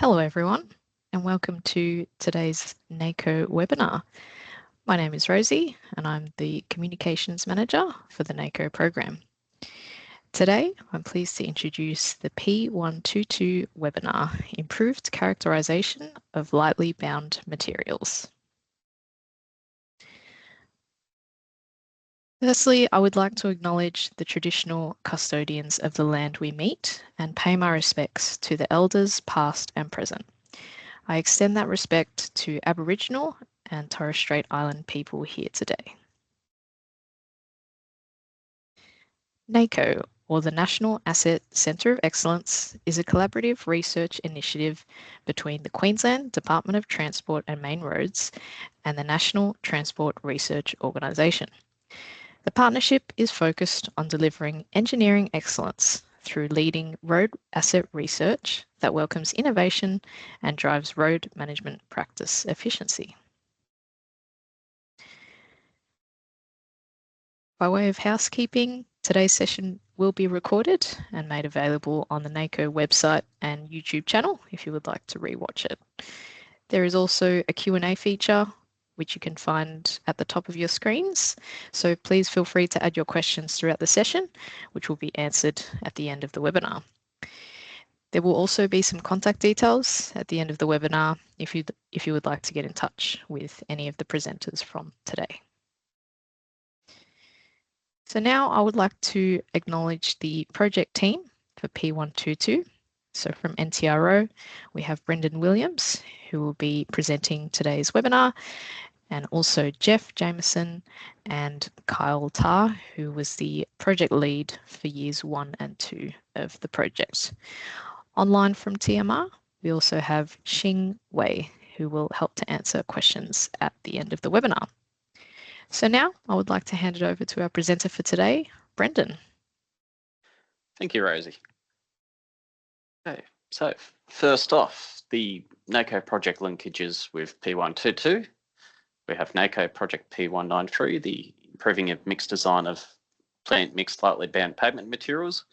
Hello everyone and welcome to today's NACOE webinar. My name is Rosie and I'm the Communications Manager for the NACOE program. Today I'm pleased to introduce the P122 webinar, Improved Characterisation of Lightly Bound Materials. Firstly, I would like to acknowledge the traditional custodians of the land we meet and pay my respects to the elders past and present. I extend that respect to Aboriginal and Torres Strait Island people here today. NACOE, or the National Asset Centre of Excellence, is a collaborative research initiative between the Queensland Department of Transport and Main Roads and the National Transport Research Organisation. The partnership is focused on delivering engineering excellence through leading road asset research that welcomes innovation and drives road management practice efficiency. By way of housekeeping, today's session will be recorded and made available on the NACOE website and YouTube channel if you would like to rewatch it. There is also a Q&A feature which you can find at the top of your screens. So please feel free to add your questions throughout the session, which will be answered at the end of the webinar. There will also be some contact details at the end of the webinar if you would like to get in touch with any of the presenters from today. So now I would like to acknowledge the project team for P122. So from NTRO, we have Brendan Williams, who will be presenting today's webinar, and also Jeff Jameson and Kyle Tarr, who was the project lead for years 1 and 2 of the project. Online from TMR, we also have Xing Wei, who will help to answer questions at the end of the webinar. So now I would like to hand it over to our presenter for today, Brendan. Thank you, Rosie. Okay, so first off, the NACOE project linkages with P122. We have NACOE project P193, the improving of mixed design of plant mixed lightly bound pavement materials,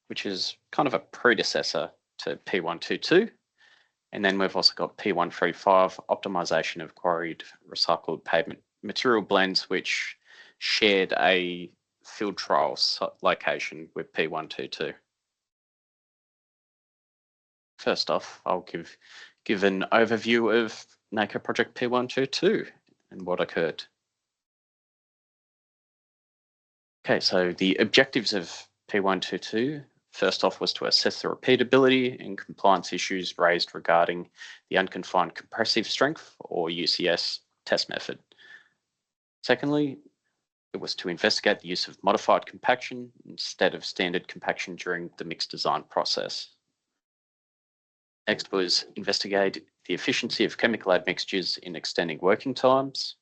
which is kind of a predecessor to P122. And then we've also got P135, optimization of quarried recycled pavement material blends, which shared a field trial location with P122. First off, I'll give an overview of NACOE project P122 and what occurred. Okay, so the objectives of P122, first off, was to assess the repeatability and compliance issues raised regarding the unconfined compressive strength, or UCS, test method. Secondly, it was to investigate the use of modified compaction instead of standard compaction during the mixed design process. Next was investigate the efficiency of chemical admixtures in extending working times.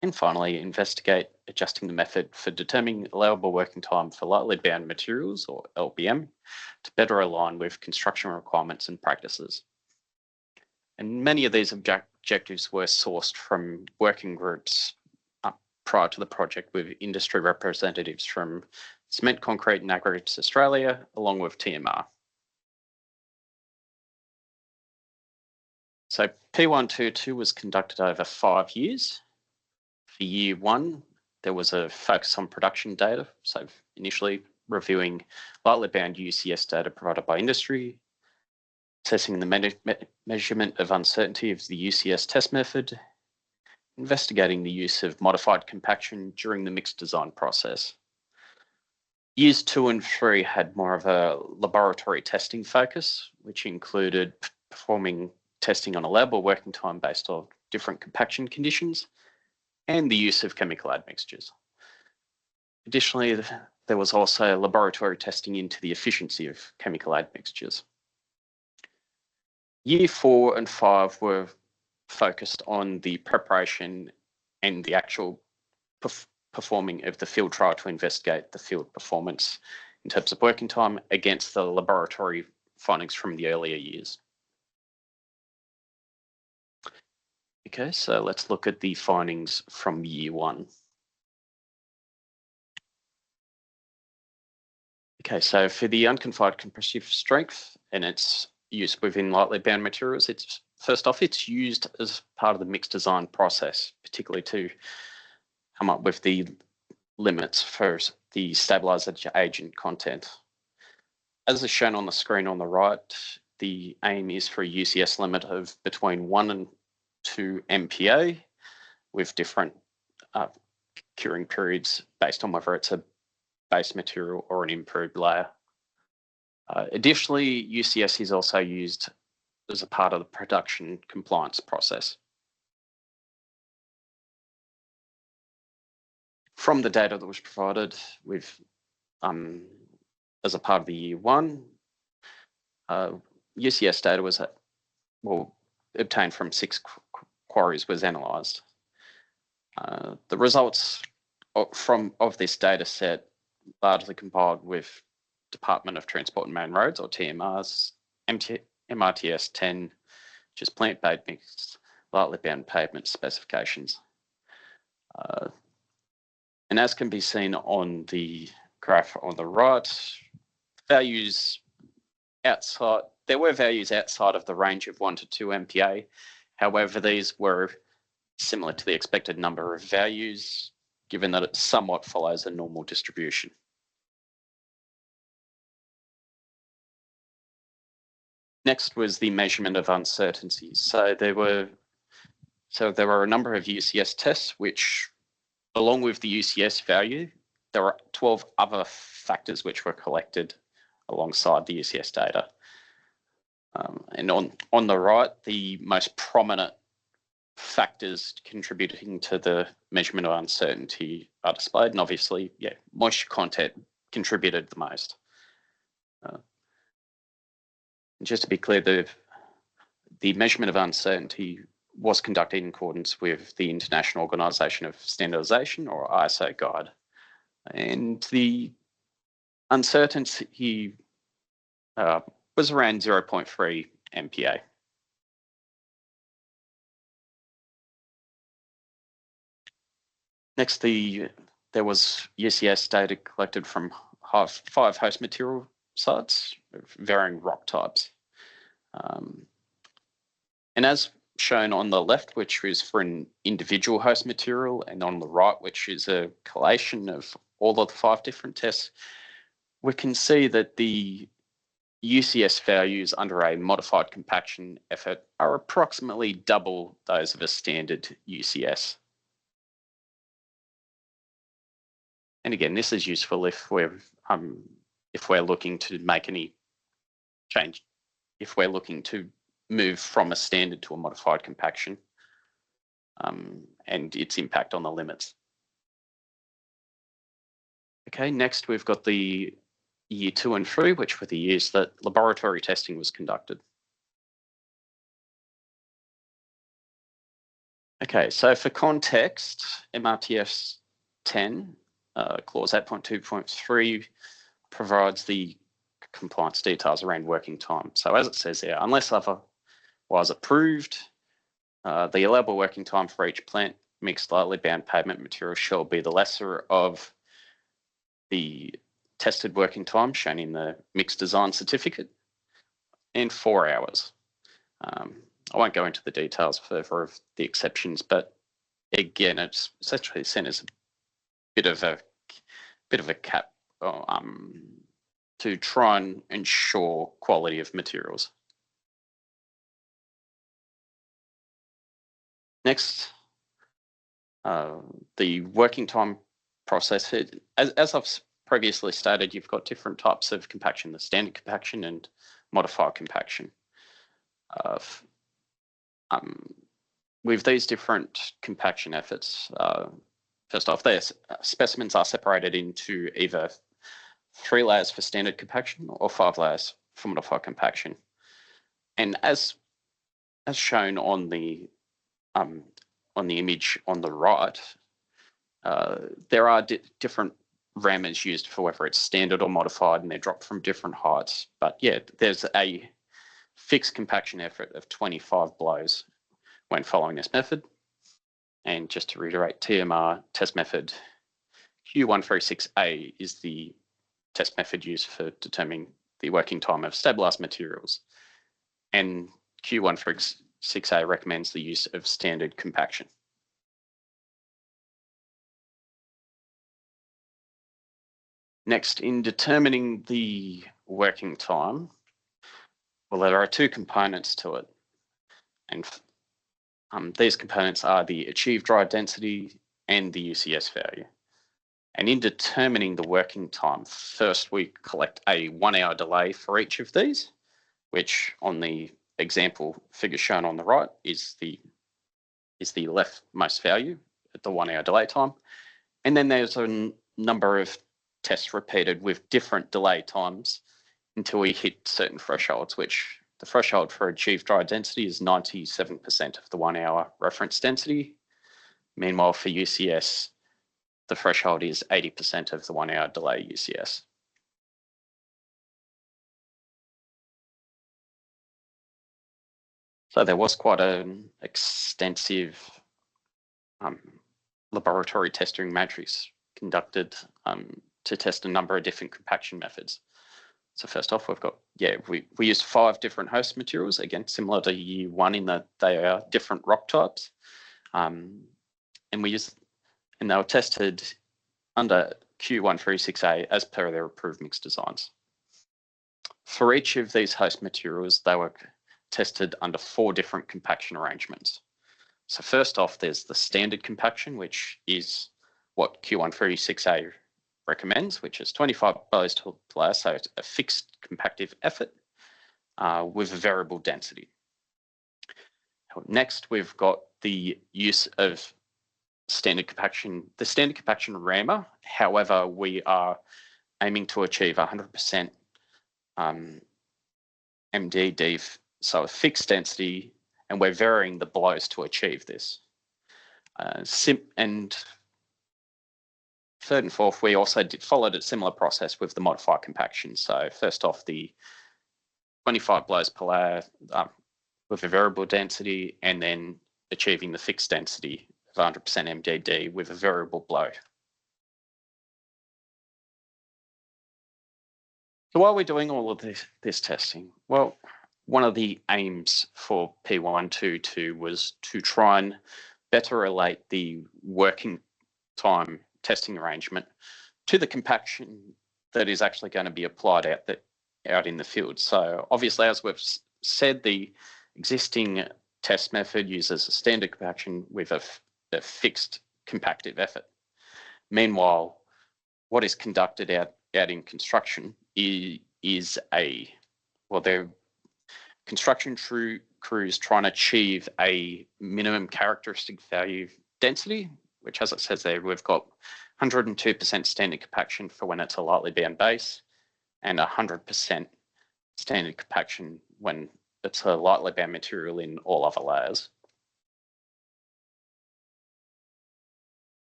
And finally, investigate adjusting the method for determining allowable working time for lightly bound materials, or LBM, to better align with construction requirements and practices. And many of these objectives were sourced from working groups prior to the project with industry representatives from Cement, Concrete and Aggregates Australia, along with TMR. So P122 was conducted over 5 years. For year 1, there was a focus on production data. So initially reviewing lightly bound UCS data provided by industry, assessing the measurement of uncertainty of the UCS test method, investigating the use of modified compaction during the mixed design process. Years 2 and 3 had more of a laboratory testing focus, which included performing testing on allowable working time based on different compaction conditions and the use of chemical admixtures. Additionally, there was also laboratory testing into the efficiency of chemical admixtures. Year 4 and 5 were focused on the preparation and the actual performing of the field trial to investigate the field performance in terms of working time against the laboratory findings from the earlier years. Okay, so let's look at the findings from year 1. Okay, so for the unconfined compressive strength and its use within lightly bound materials. It's first off, it's used as part of the mixed design process, particularly to come up with the limits for the stabilizer agent content. As is shown on the screen on the right, the aim is for a UCS limit of between 1 and 2 MPa with different curing periods based on whether it's a base material or an improved layer. Additionally, UCS is also used as a part of the production compliance process. From the data that was provided with as a part of the year 1, UCS data was obtained from 6 quarries was analysed. The results of this data set largely compiled with Department of Transport and Main Roads, or TMR's, MRTS 10, which is plant-based mixed lightly bound pavement specifications. And as can be seen on the graph on the right, values outside, there were values outside of the range of 1 to 2 MPa. However, these were similar to the expected number of values, given that it somewhat follows a normal distribution. Next was the measurement of uncertainties. So there were a number of UCS tests which, along with the UCS value, there were 12 other factors which were collected alongside the UCS data. And on the right, the most prominent factors contributing to the measurement of uncertainty are displayed, and obviously, moisture content contributed the most. Just to be clear, the measurement of uncertainty was conducted in accordance with the International Organisation of Standardisation, or ISO guide. And the uncertainty was around 0.3 MPa. Next, there was UCS data collected from 5 host material sites of varying rock types. And as shown on the left, which is for an individual host material, and on the right, which is a collation of all of the 5 different tests, we can see that the UCS values under a modified compaction effort are approximately double those of a standard UCS. And again, this is useful if we're looking to make any change, if we're looking to move from a standard to a modified compaction, and its impact on the limits. Okay, next we've got the year 2 and 3, which were the years that laboratory testing was conducted. Okay, so for context, MRTS 10, clause 8.2.3 provides the compliance details around working time. So as it says there, unless otherwise approved, the allowable working time for each plant mixed lightly bound pavement material shall be the lesser of the tested working time shown in the mixed design certificate and 4 hours. I won't go into the details further of the exceptions, but again, it's essentially sent as a bit of a cap to try and ensure quality of materials. Next, the working time process. As I've previously stated, you've got different types of compaction, the standard compaction and modified compaction. With these different compaction efforts, first off, their specimens are separated into either 3 layers for standard compaction or 5 layers for modified compaction. And as shown on the image on the right, there are different rammers used for whether it's standard or modified, and they're dropped from different heights. But yeah, there's a fixed compaction effort of 25 blows when following this method. And just to reiterate, TMR test method Q136A is the test method used for determining the working time of stabilized materials. and Q136A recommends the use of standard compaction. Next, in determining the working time, well, there are two components to it. And these components are the achieved dry density and the UCS value. And in determining the working time, first we collect a 1 hour delay for each of these, which on the example figure shown on the right is the leftmost value at the 1 hour delay time. And then there's a number of tests repeated with different delay times until we hit certain thresholds, which the threshold for achieved dry density is 97% of the 1 hour reference density. Meanwhile, for UCS, the threshold is 80% of the 1 hour delay UCS. So there was quite an extensive laboratory testing matrix conducted to test a number of different compaction methods. So first off, we've got, we used 5 different host materials, again, similar to year 1 in that they are different rock types. And they were tested under Q136A as per their approved mix designs. For each of these host materials, they were tested under 4 different compaction arrangements. So first off, there's the standard compaction, which is what Q136A recommends, which is 25 blows to layer, so it's a fixed compactive effort with a variable density. Next, we've got the use of standard compaction, the standard compaction rammer. However, we are aiming to achieve 100% MDD, so a fixed density, and we're varying the blows to achieve this. And third and fourth, we also followed a similar process with the modified compaction. So first off, the 25 blows per layer with a variable density, and then achieving the fixed density of 100% MDD with a variable blow. So why are we doing all of this testing? Well, one of the aims for P122 was to try and better relate the working time testing arrangement to the compaction that is actually going to be applied out in the field. So obviously, as we've said, the existing test method uses a standard compaction with a fixed compactive effort. Meanwhile, what is conducted out in construction is they're construction crews trying to achieve a minimum characteristic value density, which, as it says there, we've got 102% standard compaction for when it's a lightly bound base, and 100% standard compaction when it's a lightly bound material in all other layers.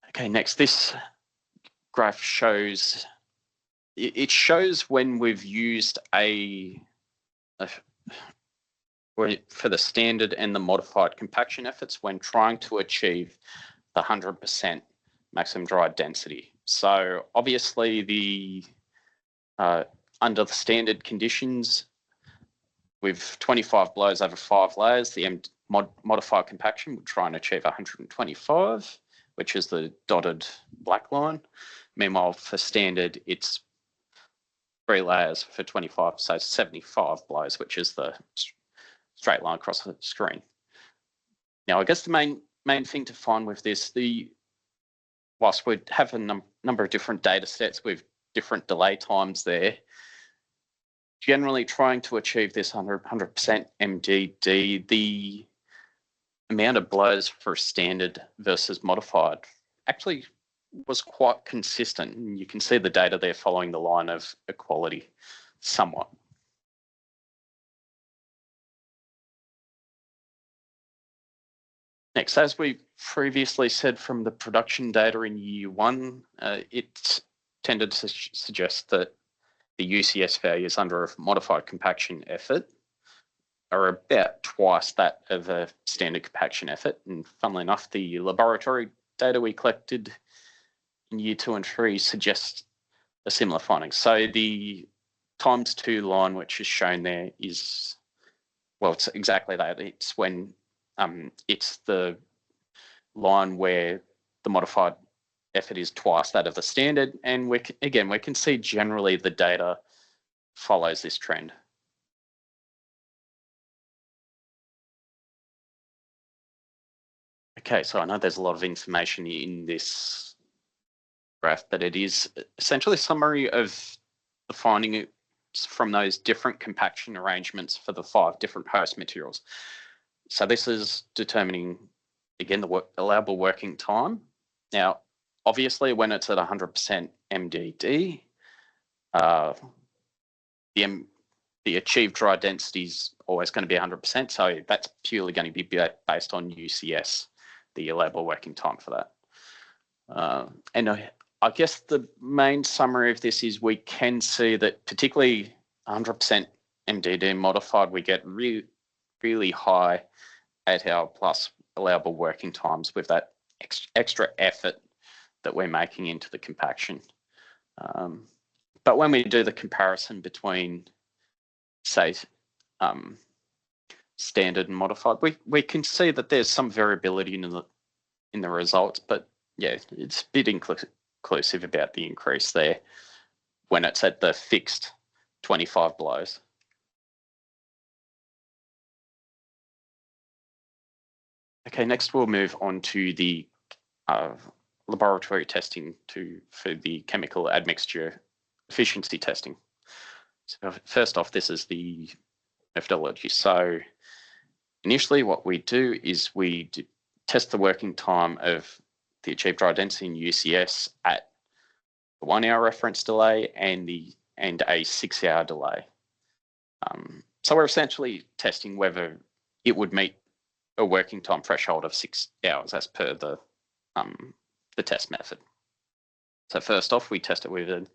Okay, next, this graph shows, it shows when we've used for the standard and the modified compaction efforts when trying to achieve the 100% maximum dry density. So obviously under the standard conditions, with 25 blows over 5 layers, the modified compaction would try and achieve 125, which is the dotted black line. Meanwhile, for standard, it's 3 layers for 25, so 75 blows, which is the straight line across the screen. Now, I guess the main thing to find with this, whilst we'd have a number of different data sets with different delay times there, generally trying to achieve this 100% MDD, the amount of blows for standard versus modified actually was quite consistent. And you can see the data there following the line of equality somewhat. Next, as we previously said from the production data in year 1, it tended to suggest that the UCS values under a modified compaction effort are about twice that of a standard compaction effort. And funnily enough, the laboratory data we collected in year 2 and 3 suggests a similar finding. So the ×2 line, which is shown there, is, well, it's exactly that. It's when it's the line where the modified effort is twice that of the standard. And we can see generally the data follows this trend. Okay, so I know there's a lot of information in this graph, but it is essentially a summary of the findings from those different compaction arrangements for the 5 different host materials. So this is determining, again, the allowable working time. Now, obviously, when it's at 100% MDD, the achieved dry density is always going to be 100%. So that's purely going to be based on UCS, the allowable working time for that. And I guess the main summary of this is we can see that particularly 100% MDD modified, we get really high 8-hour plus allowable working times with that extra effort that we're making into the compaction. But when we do the comparison between, say, standard and modified, we can see that there's some variability in the results, but yeah, it's a bit inclusive about the increase there when it's at the fixed 25 blows. Okay, next we'll move on to the laboratory testing for the chemical admixture efficiency testing. So first off, this is the methodology. So initially what we do is we test the working time of the achieved dry density in UCS at the 1-hour reference delay and a 6-hour delay. So we're essentially testing whether it would meet a working time threshold of 6 hours as per the test method. So first off, we test it with an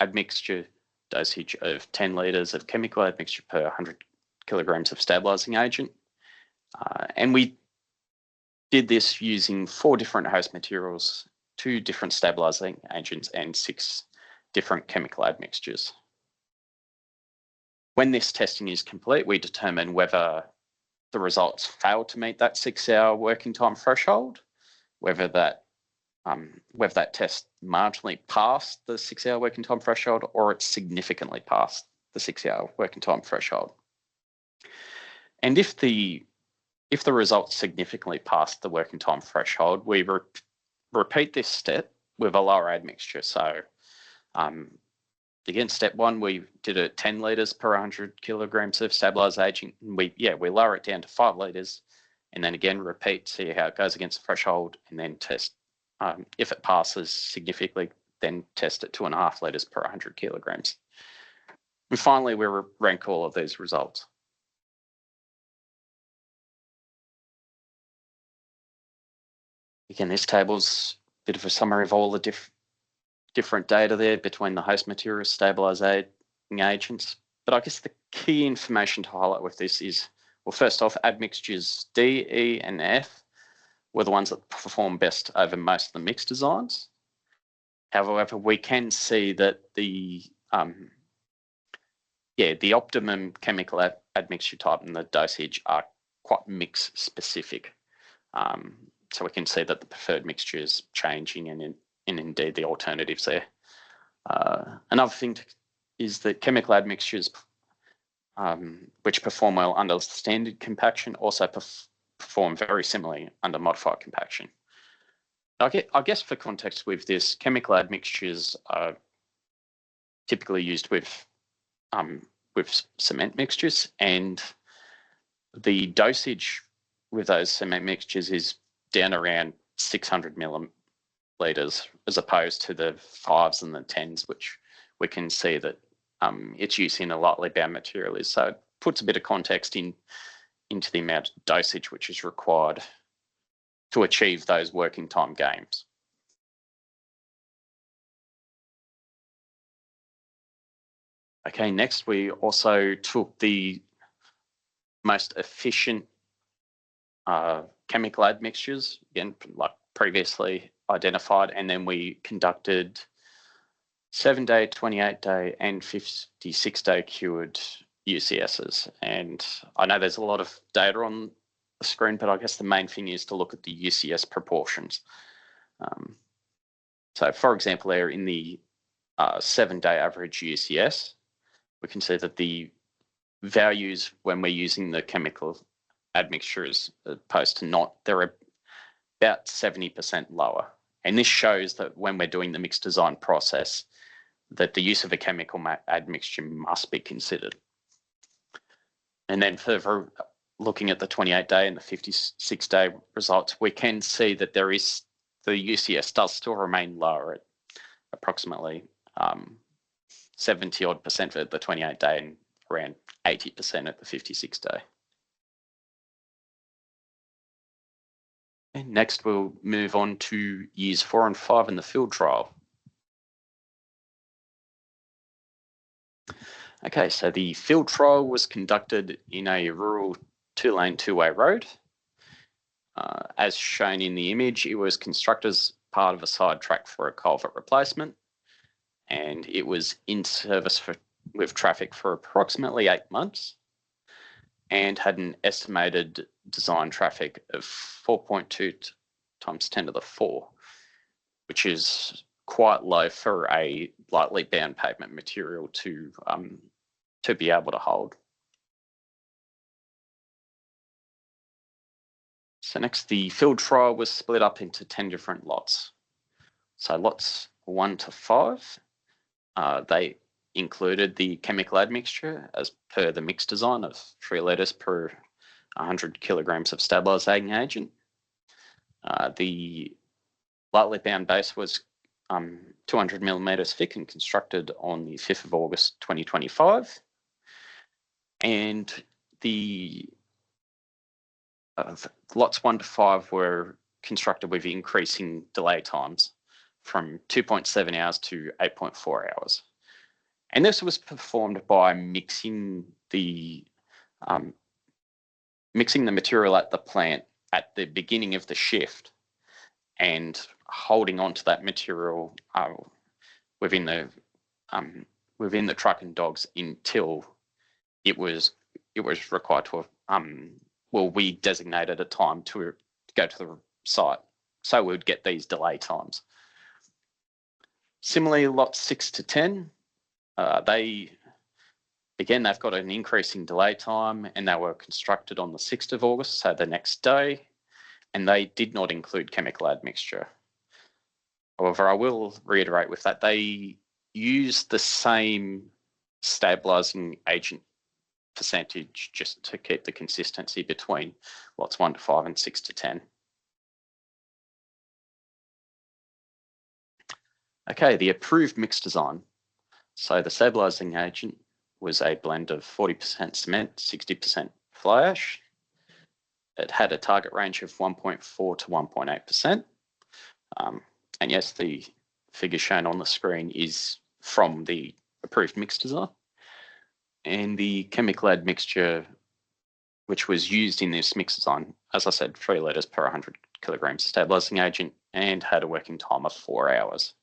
admixture dosage of 10 litres of chemical admixture per 100 kilograms of stabilising agent. And we did this using 4 different host materials, 2 different stabilising agents and 6 different chemical admixtures. When this testing is complete, we determine whether the results fail to meet that 6-hour working time threshold, whether that test marginally passed the 6-hour working time threshold or it's significantly past the 6-hour working time threshold. And if the results significantly passed the working time threshold, we repeat this step with a lower admixture. So again, step 1, we did it 10 litres per 100 kilograms of stabilised agent. We lower it down to 5 litres, and then again repeat, see how it goes against the threshold, and then test. If it passes significantly, then test it 2.5 litres per 100 kilograms. And finally, we rank all of these results. Again, this table's a bit of a summary of all the different data there between the host materials, stabilising agents. But I guess the key information to highlight with this is, well, first off, admixtures D, E, and F were the ones that perform best over most of the mixed designs. However, we can see that the optimum chemical admixture type and the dosage are quite mix specific. So we can see that the preferred mixture is changing and indeed the alternatives there. Another thing is that chemical admixtures which perform well under standard compaction also perform very similarly under modified compaction. I guess for context with this, chemical admixtures are typically used with cement mixtures, and the dosage with those cement mixtures is down around 600 millilitres as opposed to the 5s and the 10s, which we can see that its use in a lightly bound material is. So it puts a bit of context into the amount of dosage which is required to achieve those working time gains. Okay, next we also took the most efficient chemical admixtures, again, like previously identified, and then we conducted 7-day, 28-day, and 56-day cured UCSs. And I know there's a lot of data on the screen, but I guess the main thing is to look at the UCS proportions. So for example, there in the 7-day average UCS, we can see that the values when we're using the chemical admixture as opposed to not, they're about 70% lower. And this shows that when we're doing the mixed design process, that the use of a chemical admixture must be considered. And then further looking at the 28-day and the 56-day results, we can see that the UCS does still remain lower at approximately 70-odd% for the 28-day and around 80% at the 56-day. And next, we'll move on to years 4 and 5 in the field trial. Okay, so the field trial was conducted in a rural 2-lane 2-way road. As shown in the image, it was constructed as part of a side track for a culvert replacement, and it was in service with traffic for approximately 8 months and had an estimated design traffic of 4.2 times 10 to the 4, which is quite low for a lightly bound pavement material to be able to hold. So next, the field trial was split up into 10 different lots. So lots 1 to 5, they included the chemical admixture as per the mixed design of 3 litres per 100 kilograms of stabilising agent. The lightly bound base was 200 millimetres thick and constructed on the 5th of August 2025. And the lots 1 to 5 were constructed with increasing delay times from 2.7 hours to 8.4 hours. And this was performed by mixing the material at the plant at the beginning of the shift and holding on to that material within the truck and dogs until it was required to we designated a time to go to the site, so we would get these delay times. Similarly, lots 6 to 10, they've got an increasing delay time, and they were constructed on the 6th of August, so the next day, and they did not include chemical admixture. However, I will reiterate with that, they used the same stabilising agent percentage just to keep the consistency between lots 1 to 5 and 6 to 10. Okay, the approved mixed design. So the stabilising agent was a blend of 40% cement, 60% fly ash. It had a target range of 1.4 to 1.8%. And yes, the figure shown on the screen is from the approved mixed design. And the chemical admixture, which was used in this mixed design, as I said, 3 litres per 100 kilograms of stabilising agent, and had a working time of 4 hours.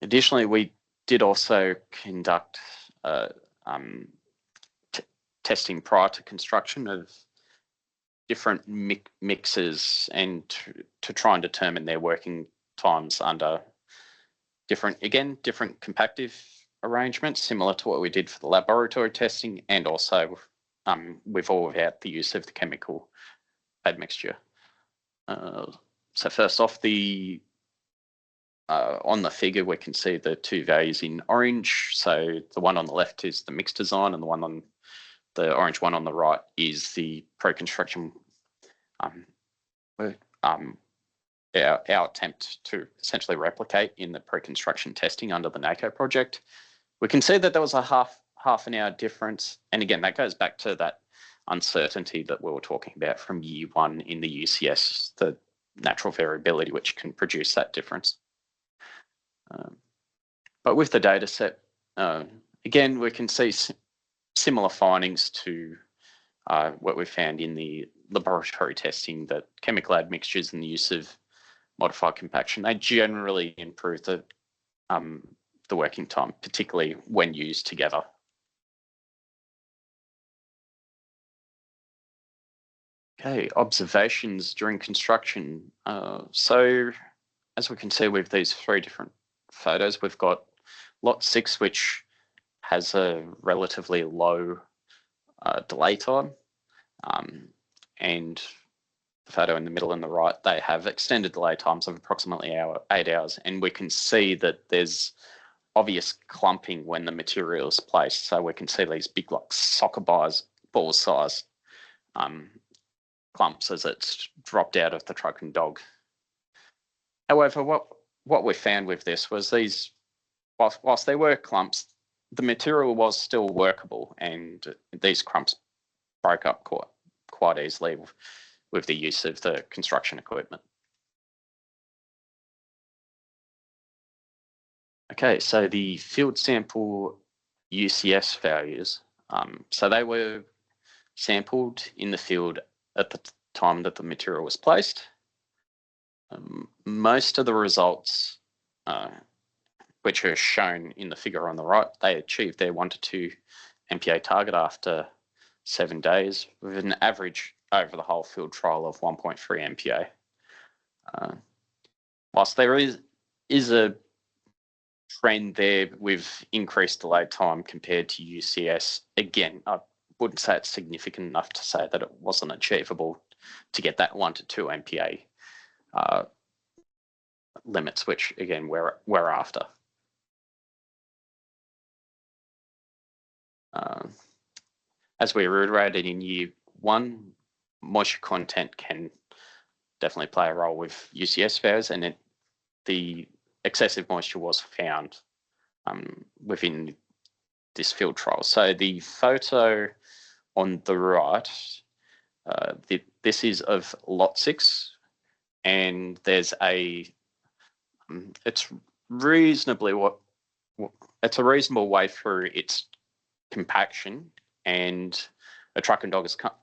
Additionally, we did also conduct testing prior to construction of different mixes and to try and determine their working times under different compactive arrangements, similar to what we did for the laboratory testing, and also without the use of the chemical admixture. So first off, on the figure, we can see the 2 values in orange. So the one on the left is the mixed design, and the orange one on the right is the pre-construction. Our attempt to essentially replicate in the pre-construction testing under the NACOE project. We can see that there was a half an hour difference, and again, that goes back to that uncertainty that we were talking about from year 1 in the UCS, the natural variability which can produce that difference. But with the data set, again, we can see similar findings to what we found in the laboratory testing that chemical admixtures and the use of modified compaction, they generally improve the working time, particularly when used together. Okay, observations during construction. So as we can see with these 3 different photos, we've got lot 6, which has a relatively low delay time, and the photo in the middle and the right, they have extended delay times of approximately 8 hours, and we can see that there's obvious clumping when the material is placed. So we can see these big, like soccer ball size clumps as it's dropped out of the truck and dog. However, what we found with this was these, whilst there were clumps, the material was still workable, and these clumps broke up quite easily with the use of the construction equipment. Okay, so the field sample UCS values, so they were sampled in the field at the time that the material was placed. Most of the results, which are shown in the figure on the right, they achieved their 1 to 2 MPa target after 7 days, with an average over the whole field trial of 1.3 MPa. Whilst there is a trend there with increased delay time compared to UCS, again, I wouldn't say it's significant enough to say that it wasn't achievable to get that 1 to 2 MPa limits, which again we're after. As we reiterated in year 1, moisture content can definitely play a role with UCS values, and the excessive moisture was found within this field trial. So the photo on the right, this is of lot 6, and there's it's a reasonable way through its compaction, and a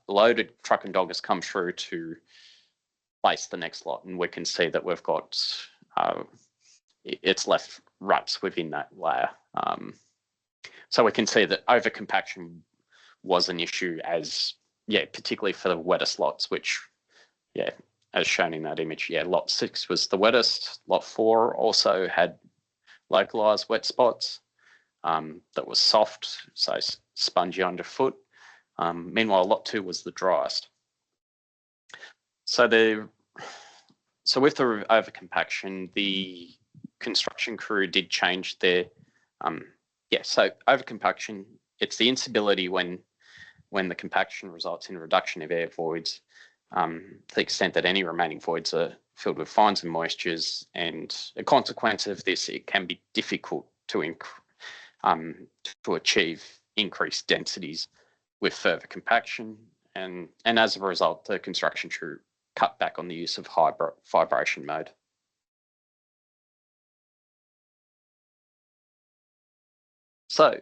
loaded truck and dog has come through to place the next lot, and we can see that we've got it's left ruts within that layer. So we can see that over compaction was an issue, particularly for the wettest lots, which, as shown in that image, lot 6 was the wettest. Lot 4 also had localized wet spots that was soft, so spongy underfoot. Meanwhile, lot 2 was the driest. So with the over compaction, the construction crew did change their so over compaction, it's the instability when the compaction results in reduction of air voids, to the extent that any remaining voids are filled with fines and moistures, and a consequence of this, it can be difficult to achieve increased densities with further compaction, and as a result, the construction crew cut back on the use of high vibration mode. So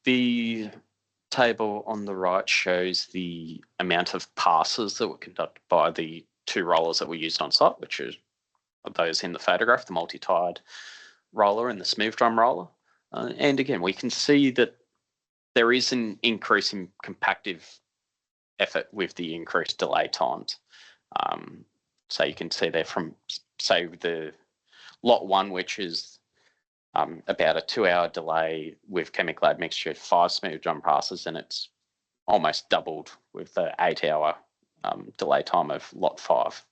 the table on the right shows the amount of passes that were conducted by the 2 rollers that were used on site, which are those in the photograph, the multi-tired roller and the smooth drum roller. And again, we can see that there is an increase in compactive effort with the increased delay times. So you can see there from, say, the lot 1, which is about a 2-hour delay with chemical admixture, 5 smooth drum passes, and it's almost doubled with the 8-hour delay time of lot 5.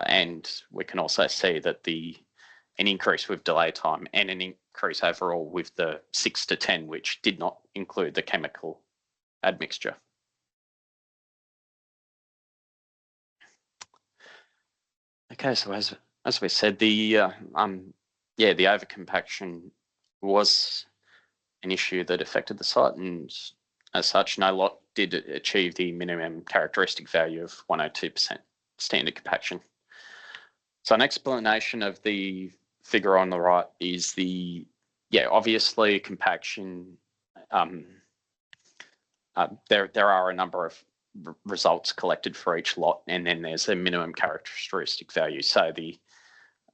And we can also see that an increase with delay time and an increase overall with the 6 to 10, which did not include the chemical admixture. Okay, so as we said, the overcompaction was an issue that affected the site, and as such, no lot did achieve the minimum characteristic value of 102% standard compaction. So an explanation of the figure on the right is obviously compaction. There are a number of results collected for each lot, and then there's a minimum characteristic value. So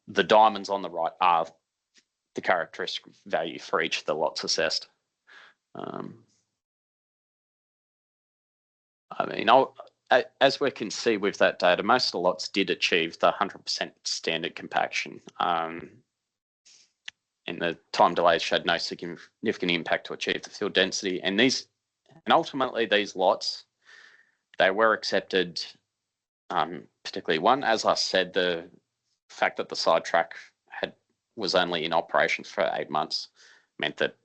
the diamonds on the right are the characteristic value for each of the lots assessed. I mean, as we can see with that data, most of the lots did achieve the 100% standard compaction. And the time delays showed no significant impact to achieve the field density. And ultimately these lots, they were accepted, particularly one, as I said, the fact that the sidetrack was only in operation for 8 months meant that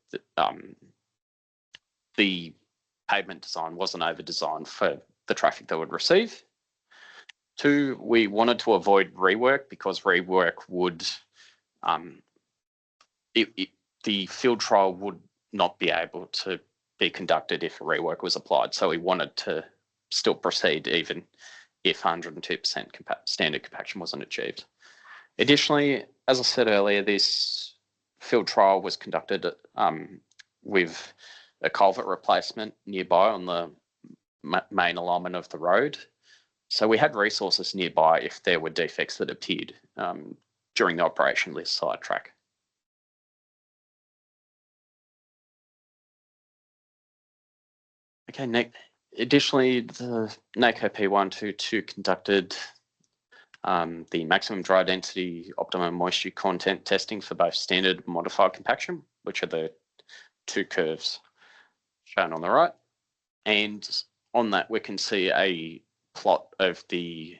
the pavement design wasn't over-designed for the traffic they would receive. 2, we wanted to avoid rework because rework would, the field trial would not be able to be conducted if a rework was applied. So we wanted to still proceed even if 102% standard compaction wasn't achieved. Additionally, as I said earlier, this field trial was conducted with a culvert replacement nearby on the main alignment of the road. So we had resources nearby if there were defects that appeared during the operation of this sidetrack. Okay, additionally, the NACOE P122 conducted the maximum dry density, optimum moisture content testing for both standard and modified compaction, which are the 2 curves shown on the right. And on that, we can see a plot of the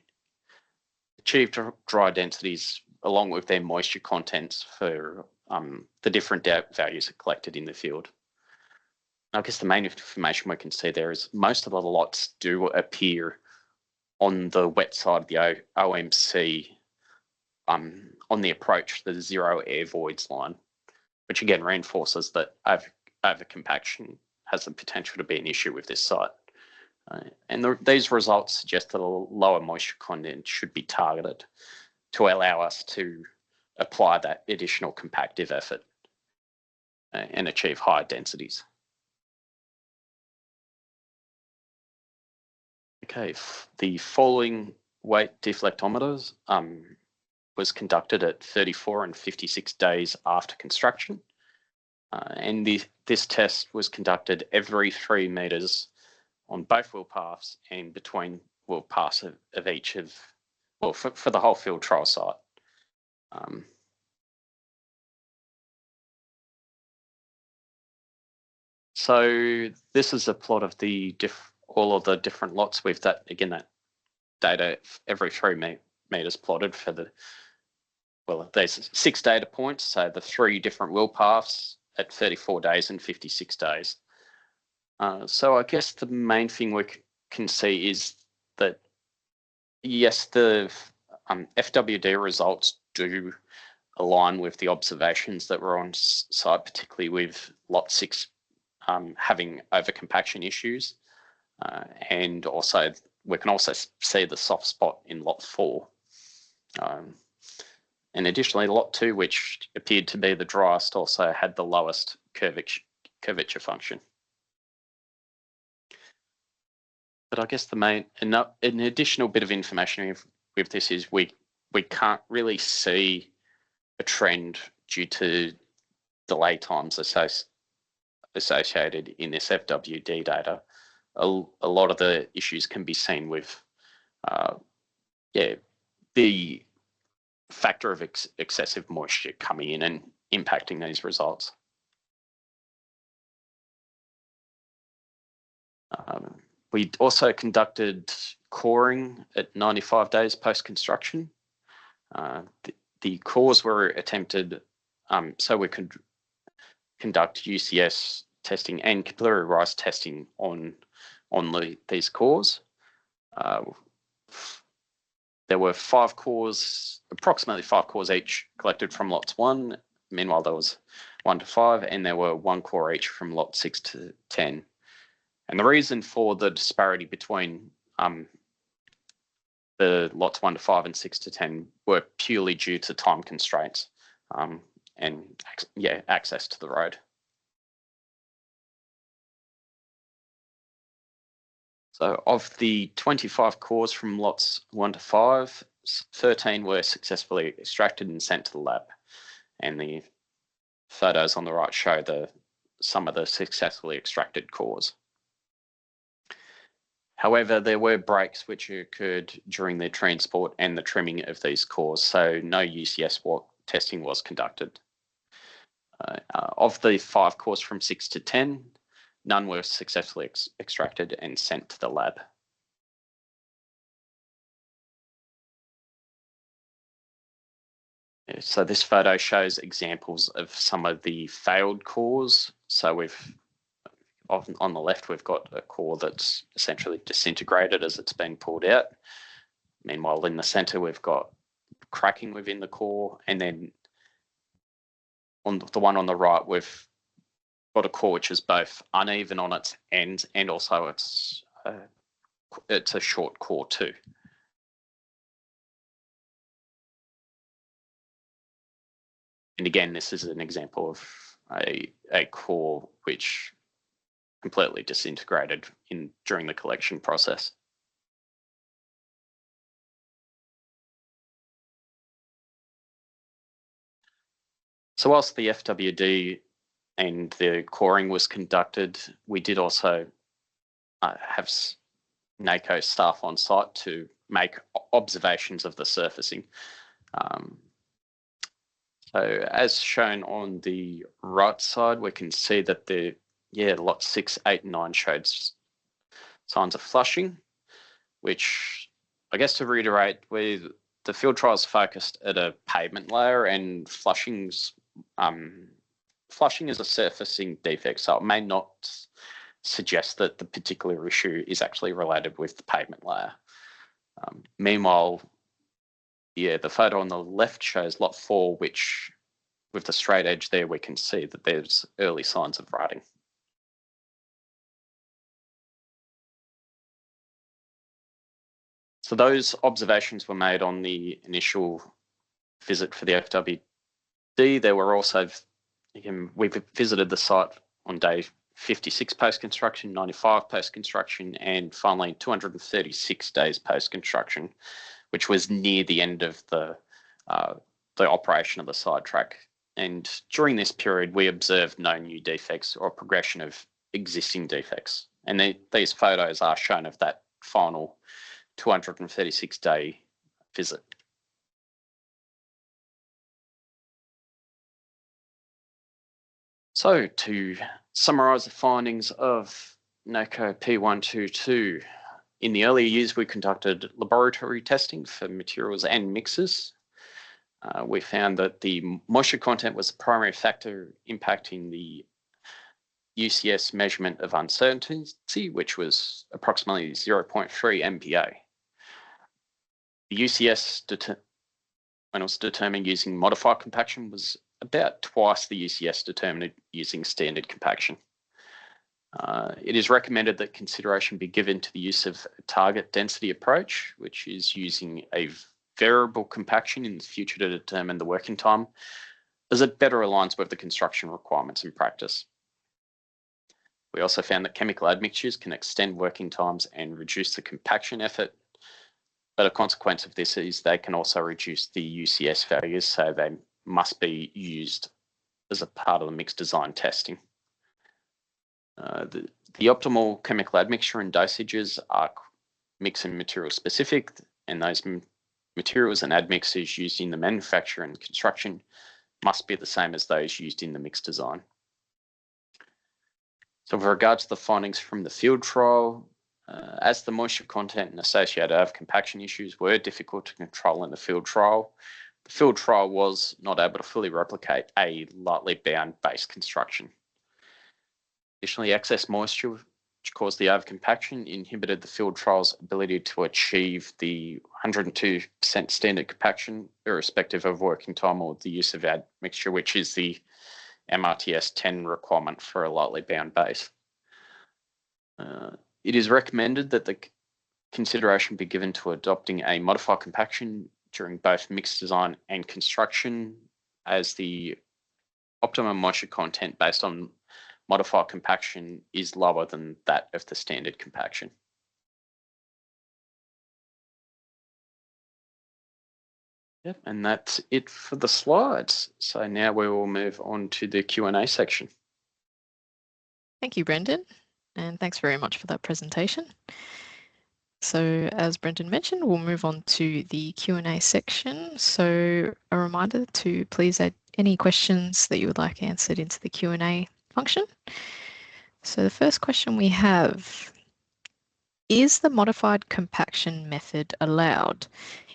achieved dry densities along with their moisture contents for the different values collected in the field. I guess the main information we can see there is most of the lots do appear on the wet side of the OMC on the approach to the 0 air voids line, which again reinforces that over compaction has the potential to be an issue with this site. And these results suggest that a lower moisture content should be targeted to allow us to apply that additional compactive effort and achieve higher densities. Okay, the following weight deflectometers was conducted at 34 and 56 days after construction. And this test was conducted every 3 metres on both wheel paths and between wheel paths of each of, well, for the whole field trial site. So this is a plot of all of the different lots with that, again, that data every 3 metres plotted for there's 6 data points, so the 3 different wheel paths at 34 days and 56 days. So I guess the main thing we can see is that, yes, the FWD results do align with the observations that were on site, particularly with lot 6 having overcompaction issues. And also, we can also see the soft spot in lot 4. And additionally, lot 2, which appeared to be the driest, also had the lowest curvature function. But I guess an additional bit of information with this is we can't really see a trend due to delay times associated in this FWD data. A lot of the issues can be seen with the factor of excessive moisture coming in and impacting these results. We also conducted coring at 95 days post-construction. The cores were attempted so we could conduct UCS testing and capillary rise testing on these cores. There were 5 cores, approximately 5 cores each collected from lots 1. Meanwhile, there was 1 to 5, and there were 1 core each from lot 6 to 10. And the reason for the disparity between the lots 1 to 5 and 6 to 10 were purely due to time constraints and access to the road. So of the 25 cores from lots 1 to 5, 13 were successfully extracted and sent to the lab. And the photos on the right show some of the successfully extracted cores. However, there were breaks which occurred during the transport and the trimming of these cores, so no UCS testing was conducted. Of the 5 cores from 6 to 10, none were successfully extracted and sent to the lab. So this photo shows examples of some of the failed cores. So on the left, we've got a core that's essentially disintegrated as it's been pulled out. Meanwhile, in the center, we've got cracking within the core. And then on the one on the right, we've got a core which is both uneven on its ends and also it's a short core too. And again, this is an example of a core which completely disintegrated during the collection process. So whilst the FWD and the coring was conducted, we did also have NACOE staff on site to make observations of the surfacing. So as shown on the right side, we can see that lot 6, 8, and 9 showed signs of flushing, which I guess to reiterate, the field trials focused at a pavement layer, and flushing is a surfacing defect, so it may not suggest that the particular issue is actually related with the pavement layer. Meanwhile, the photo on the left shows lot 4, which with the straight edge there, we can see that there's early signs of rutting. So those observations were made on the initial visit for the FWD. There were also, we visited the site on day 56 post-construction, 95 post-construction, and finally 236 days post-construction, which was near the end of the operation of the sidetrack. And during this period, we observed no new defects or progression of existing defects. And these photos are shown of that final 236-day visit. So to summarise the findings of NACOE P122, in the earlier years, we conducted laboratory testing for materials and mixes. We found that the moisture content was the primary factor impacting the UCS measurement of uncertainty, which was approximately 0.3 MPa. The UCS, when it was determined using modified compaction, was about twice the UCS determined using standard compaction. It is recommended that consideration be given to the use of a target density approach, which is using a variable compaction in the future to determine the working time, as it better aligns with the construction requirements in practice. We also found that chemical admixtures can extend working times and reduce the compaction effort, but a consequence of this is they can also reduce the UCS values, so they must be used as a part of the mix design testing. The optimal chemical admixture and dosages are mix and material specific, and those materials and admixtures used in the manufacture and construction must be the same as those used in the mix design. So with regard to the findings from the field trial, as the moisture content and associated compaction issues were difficult to control in the field trial was not able to fully replicate a lightly bound base construction. Additionally, excess moisture, which caused the overcompaction, inhibited the field trial's ability to achieve the 102% standard compaction, irrespective of working time or the use of admixture, which is the MRTS 10 requirement for a lightly bound base. It is recommended that the consideration be given to adopting a modified compaction during both mix design and construction, as the optimum moisture content based on modified compaction is lower than that of the standard compaction. Yep, and that's it for the slides. So now we will move on to the Q&A section. Thank you, Brendan, and thanks very much for that presentation. So as Brendan mentioned, we'll move on to the Q&A section. So a reminder to please add any questions that you would like answered into the Q&A function. So the first question we have, is the modified compaction method allowed?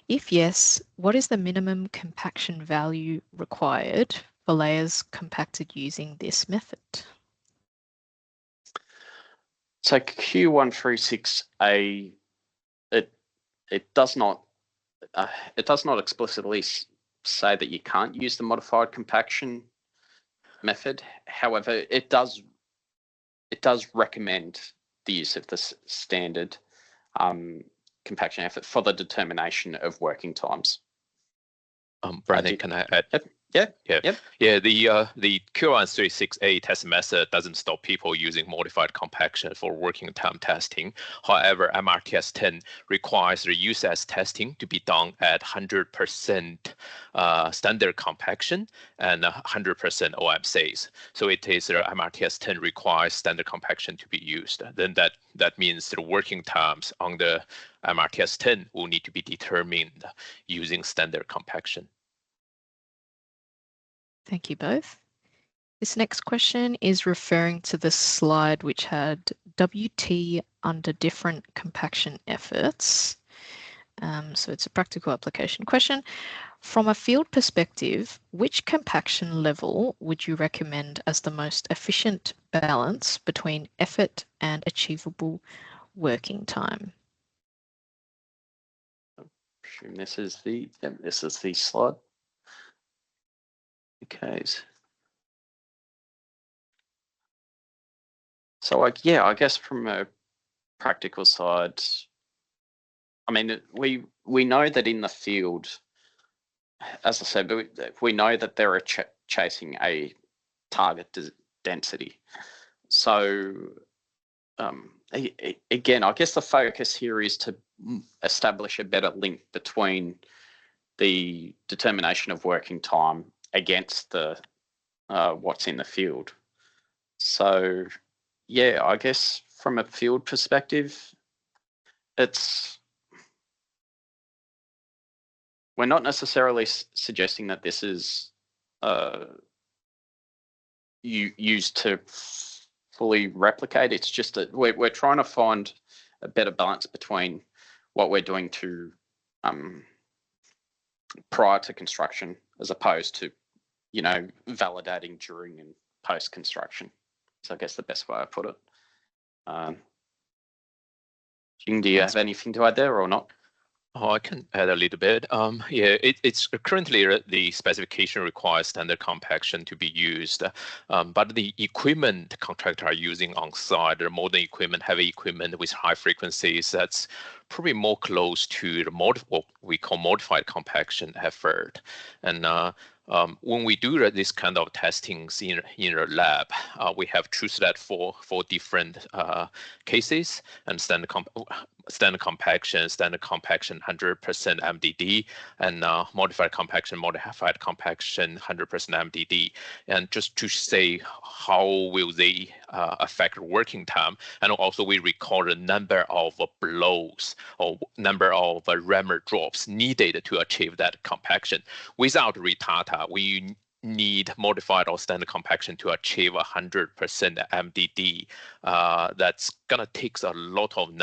If yes, what is the minimum compaction value required for layers compacted using this method? So Q136A, it does not explicitly say that you can't use the modified compaction method. However, it does recommend the use of the standard compaction effort for the determination of working times. Brandon, can I add? Yep. The Q136A test method doesn't stop people using modified compaction for working time testing. However, MRTS-10 requires the use-as testing to be done at 100% standard compaction and 100% OMCs. So it is MRTS-10 requires standard compaction to be used. Then that means the working times on the MRTS-10 will need to be determined using standard compaction. Thank you both. This next question is referring to the slide which had WT under different compaction efforts. So it's a practical application question. From a field perspective, which compaction level would you recommend as the most efficient balance between effort and achievable working time? I assume this is the slide. Okay. So I guess from a practical side, I mean, we know that in the field, as I said, we know that they're chasing a target density. So again, I guess the focus here is to establish a better link between the determination of working time against the what's in the field. So yeah, I guess from a field perspective, we're not necessarily suggesting that this is used to fully replicate. It's just that we're trying to find a better balance between what we're doing to prior to construction as opposed to validating during and post construction. So I guess the best way I put it. Jing, do you have anything to add there or not? Oh, I can add a little bit. It's currently the specification requires standard compaction to be used, but the equipment contractor are using on site, the modern equipment, heavy equipment with high frequencies, that's probably more close to the what we call modified compaction effort. And when we do this kind of testings in a lab, we have choose that for different cases, and standard compaction 100% MDD, and modified compaction 100% MDD. And just to say how will they affect working time, and also we record the number of blows or number of rammer drops needed to achieve that compaction. Without retata, we need modified or standard compaction to achieve 100% MDD. That's gonna take a lot of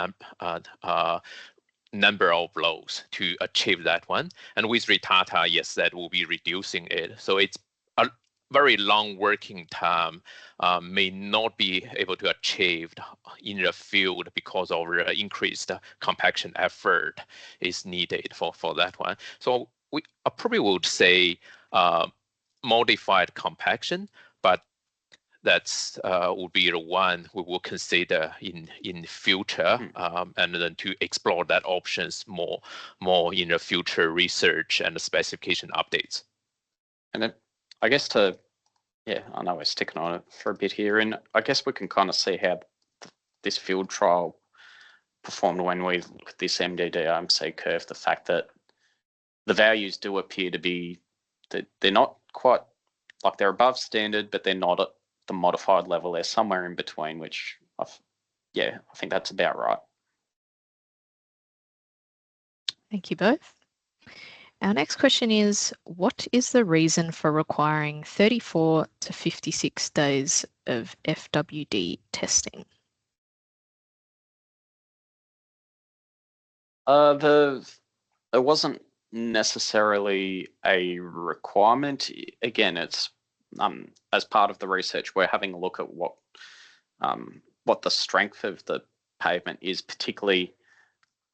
number of blows to achieve that one. And with retata, yes, that will be reducing it. So it's a very long working time, may not be able to achieve in the field because of the increased compaction effort is needed for that one. So I probably would say modified compaction, but that's would be the one we will consider in future, and then to explore that options more in the future research and the specification updates. And then I guess I know we're sticking on it for a bit here, and I guess we can kind of see how this field trial performed when we look at this MDD-OMC curve. The fact that the values do appear to be that they're not quite like they're above standard, but they're not at the modified level. They're somewhere in between, which I think that's about right. Thank you both. Our next question is, what is the reason for requiring 34 to 56 days of FWD testing? There wasn't necessarily a requirement. Again, it's as part of the research, we're having a look at what the strength of the pavement is, particularly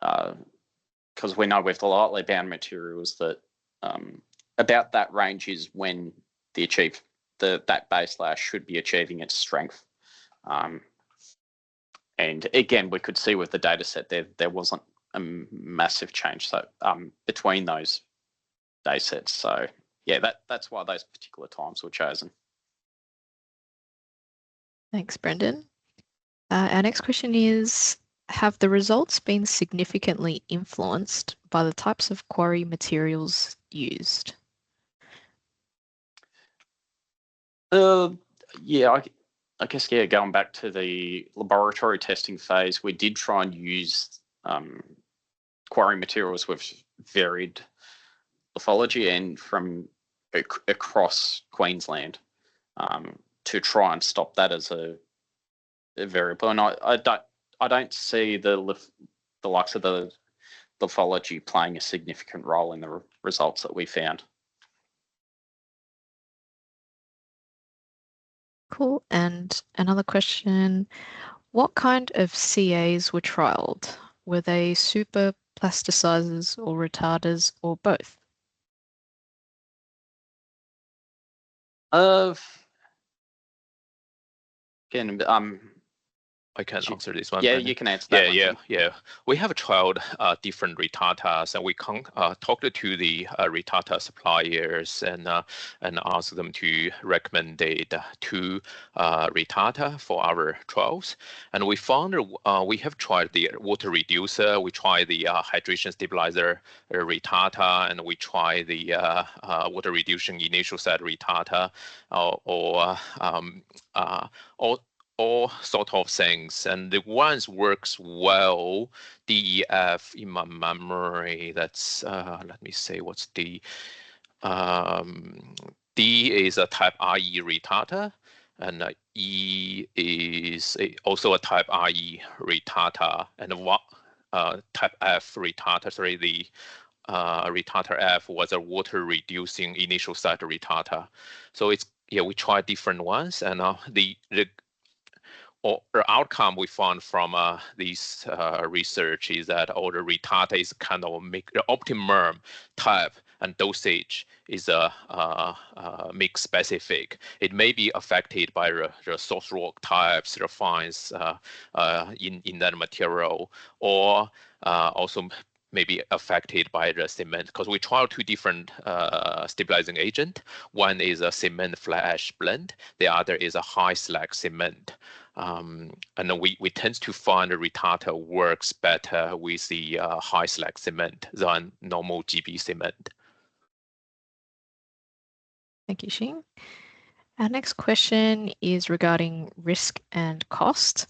because we know with the lightly bound materials that about that range is when that base layer should be achieving its strength. And again, we could see with the data set there wasn't a massive change between those day sets. So yeah, that's why those particular times were chosen. Thanks, Brendan. Our next question is, have the results been significantly influenced by the types of quarry materials used? Yeah, I guess, going back to the laboratory testing phase, we did try and use quarry materials with varied lithology and from across Queensland to try and stop that as a variable. And I don't see the likes of the lithology playing a significant role in the results that we found. Cool. And another question, what kind of CAs were trialled? Were they super plasticizers or retarders or both? Again, I can answer this one. Yeah, Brendan. you can answer that one. Yeah. We have trialed different retarders, and we talked to the retarder suppliers and asked them to recommend two retarder for our trials. And we found we have tried the water reducer, we tried the hydration stabilizer retarder, and we tried the water reducing initial site retarder, all sort of things, and the ones works well. DEF in my memory, that's let me say what's D. D is a type RE retarder, and E is also a type RE retarder, and type F retarder. Sorry, the retarder F was a water reducing initial site retarder. So we tried different ones, and the outcome we found from this research is that all the retarder is kind of the optimum type and dosage is mix specific. It may be affected by the source rock types, the fines in that material, or also maybe affected by the cement, because we tried two different stabilizing agent. One is a cement fly ash blend, the other is a high slag cement. And we tend to find the retarder works better with the high slag cement than normal GB cement. Thank you, Xing. Our next question is regarding risk and cost.